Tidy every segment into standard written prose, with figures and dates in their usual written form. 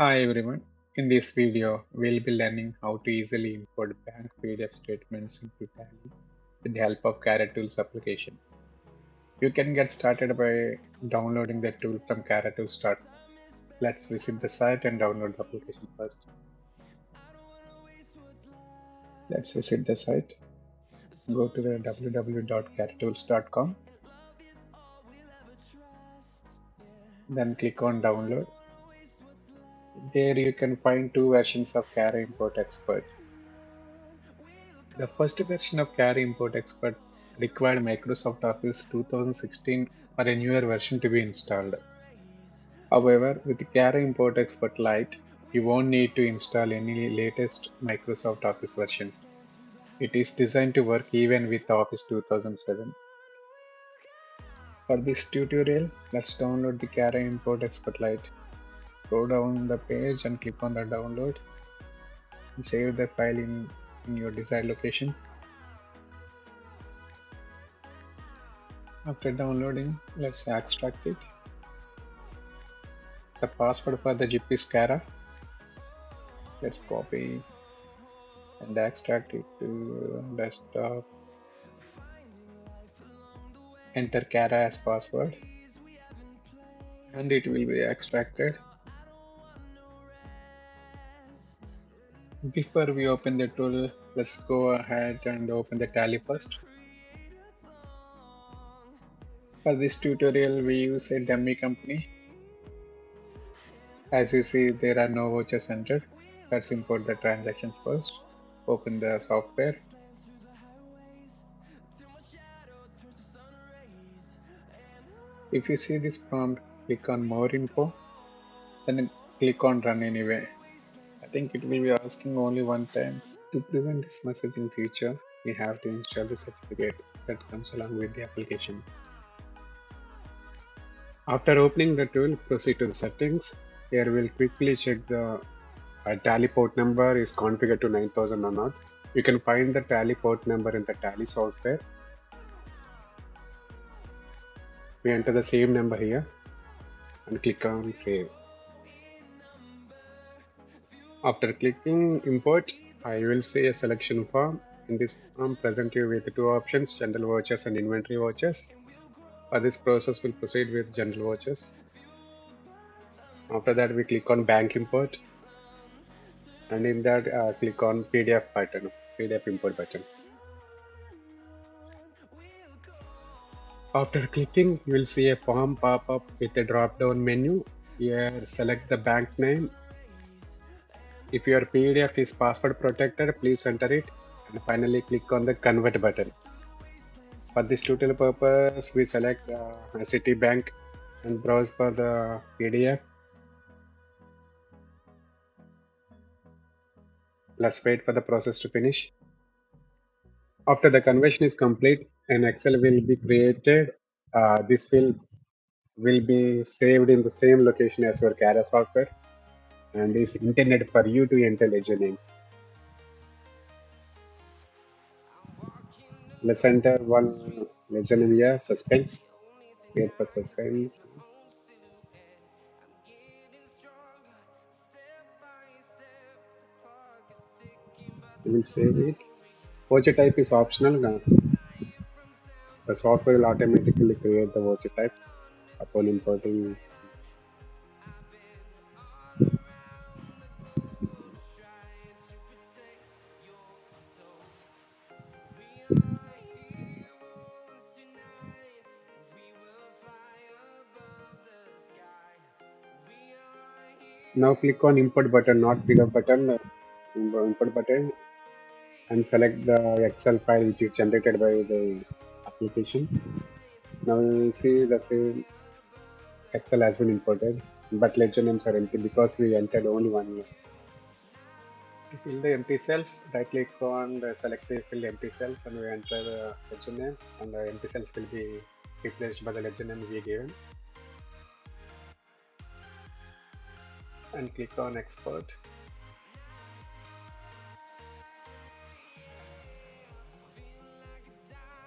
Hi everyone. In this video, we'll be learning how to easily import bank PDF statements into Tally with the help of CaraTools application. You can get started by downloading the tool from CaraTools.com. Let's visit the site and download the application first. Let's visit the site. Go to the www.caratools.com. Then click on download. There you can find two versions of CARA Import Expert. The first version of CARA Import Expert required Microsoft Office 2016 or a newer version to be installed. However, with CARA Import Expert Lite, you won't need to install any latest Microsoft Office versions. It is designed to work even with Office 2007. For this tutorial, let's download the CARA Import Expert Lite. Scroll down the page and click on the download. And save the file in your desired location. After downloading, let's extract it. The password for the zip is CARA. Let's copy and extract it to desktop. Enter CARA as password and it will be extracted. Before we open the tool, let's go ahead and open the Tally first. For this tutorial, we use a dummy company. As you see, there are no vouchers entered. Let's import the transactions first. Open the software. If you see this prompt, click on more info, then click on run anyway. I think it will be asking only one time. To prevent this message in future, we have to install the certificate that comes along with the application. After opening the tool, proceed to the settings. Here we'll quickly check the Tally port number is configured to 9000 or not. You can find the Tally port number in the Tally software. We enter the same number here and click on save. After clicking import, I will see a selection form. In this form, present you with two options, general vouchers and inventory vouchers. For this process, we'll proceed with general vouchers. After that, we click on bank import, and in that, click on PDF import button. After clicking, you will see a form pop up with a drop-down menu. Here, select the bank name. If your PDF is password protected, please enter it, and finally click on the convert button. For this tutorial purpose, we select Citibank and browse for the PDF. Let's wait for the process to finish. After the conversion is complete, an Excel will be created. This will be saved in the same location as your CARA software and is intended for you to enter ledger names. Let's enter one ledger name here, suspense. Wait for suspense. We will save it. Voucher type is optional. The software will automatically create the voucher types upon importing. Now click on import button, not PDF button, import button, and select the Excel file which is generated by the application. Now you will see the same Excel has been imported, but ledger names are empty because we entered only one year. To fill the empty cells, right click on the select the fill empty cells and we enter the ledger name, and the empty cells will be replaced by the ledger name we given. And click on export.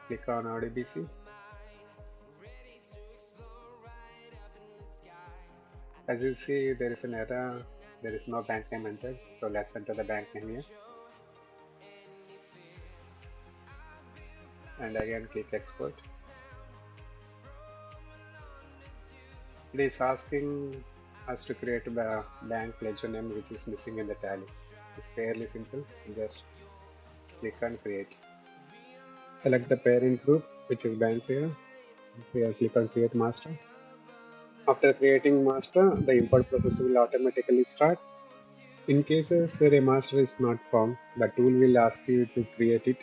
Click on ODBC. As you see, there is an error There is no bank name entered, so let's enter the bank name here. And again click export. It is asking us to create the bank ledger name which is missing in the tally. It's fairly simple, just click on create. Select the parent group which is banks here. Here click on create master. After creating master, the import process will automatically start. In cases where a master is not found, the tool will ask you to create it.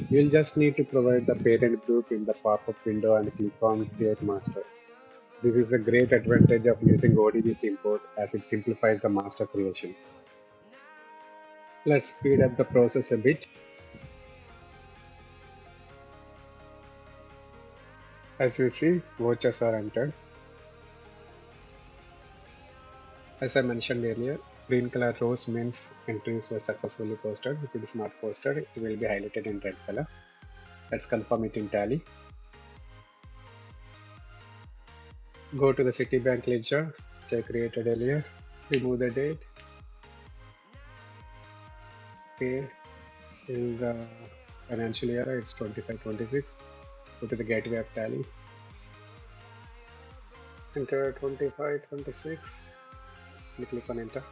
You'll just need to provide the parent group in the pop-up window and click on create master. This is a great advantage of using ODBC import as it simplifies the master creation. Let's speed up the process a bit. As you see, vouchers are entered. As I mentioned earlier, green color rows means entries were successfully posted. If it is not posted, it will be highlighted in red color. Let's confirm it in tally. Go to the Citibank ledger, which I created earlier. Remove the date. Okay, in the financial year, it's 25-26. Go to the gateway of tally. Enter 25-26. Click on enter.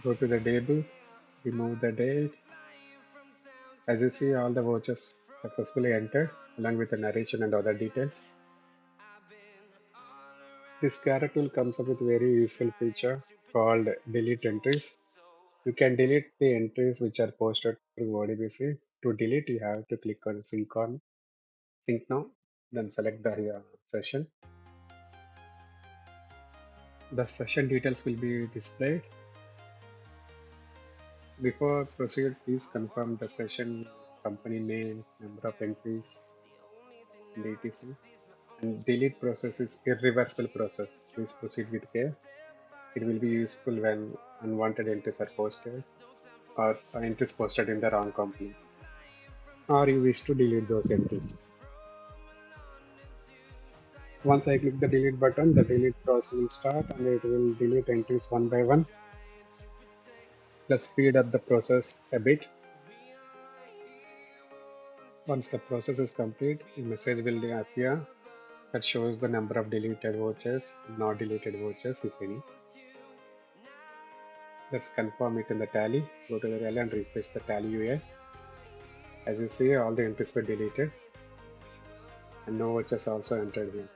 Go to the table, remove the date. As you see, all the vouchers successfully entered along with the narration and other details. This CARA tool comes up with a very useful feature called delete entries. You can delete the entries which are posted through ODBC. To delete, you have to click on sync now, then select the session. The session details will be displayed. Before proceed, please confirm the session company name, number of entries, and etc. And delete process is irreversible process. Please proceed with care. It will be useful when unwanted entries are posted or entries posted in the wrong company, or you wish to delete those entries. Once I click the delete button, the delete process will start and it will delete entries one by one. Let's speed up the process a bit. Once the process is complete, a message will appear that shows the number of deleted vouchers, not deleted vouchers, if any. Let's confirm it in the tally. Go to the tally and refresh the tally UI. As you see, all the entries were deleted and no vouchers also entered here.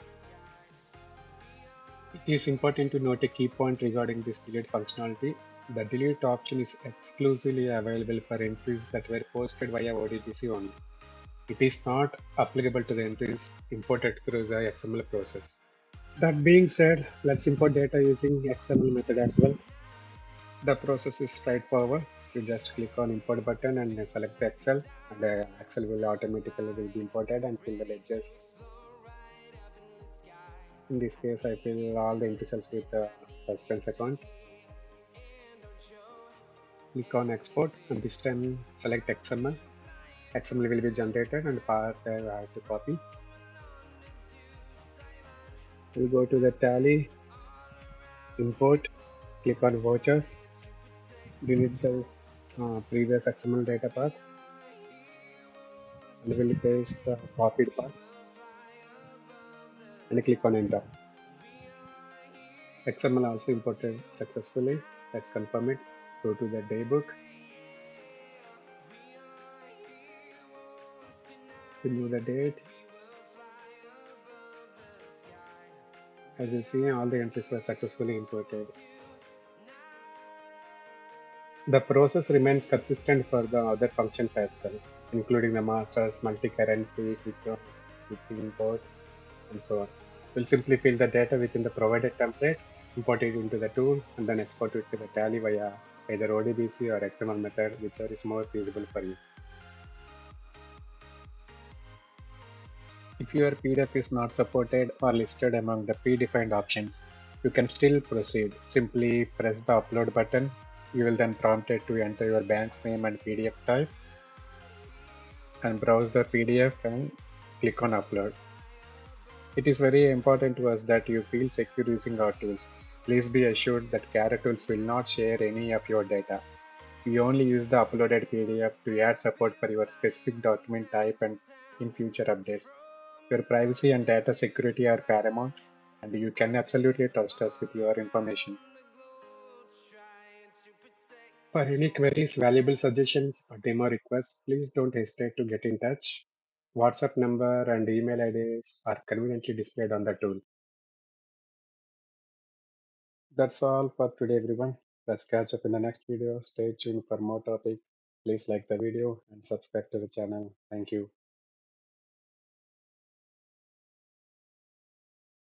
It is important to note a key point regarding this delete functionality. The delete option is exclusively available for entries that were posted via ODBC only. It is not applicable to the entries imported through the XML process. That being said, let's import data using XML method as well. The process is straightforward. You just click on import button and select the Excel, and the Excel will automatically be imported and fill the ledgers. In this case, I fill all the entry cells with the suspense account. Click on export and this time select XML. XML will be generated and part I have to copy. We'll go to the tally, import, click on vouchers, delete the previous XML data path, and we'll paste the copied part and click on enter. XML also imported successfully. Let's confirm it. Go to the daybook, remove the date. As you see, all the entries were successfully imported. The process remains consistent for the other functions as well, including the masters, multi-currency, quick import, and so on. We'll simply fill the data within the provided template, import it into the tool, and then export it to the tally via either ODBC or XML method, whichever is more feasible for you. If your PDF is not supported or listed among the predefined options, you can still proceed. Simply press the upload button. You will then prompted to enter your bank's name and PDF type and browse the PDF and click on upload. It is very important to us that you feel secure using our tools. Please be assured that CaraTools will not share any of your data. We only use the uploaded PDF to add support for your specific document type and in future updates. Your privacy and data security are paramount, and you can absolutely trust us with your information. For any queries, valuable suggestions, or demo requests, please don't hesitate to get in touch. WhatsApp number and email IDs are conveniently displayed on the tool. That's all for today, everyone. Let's catch up in the next video. Stay tuned for more topics. Please like the video and subscribe to the channel. Thank you.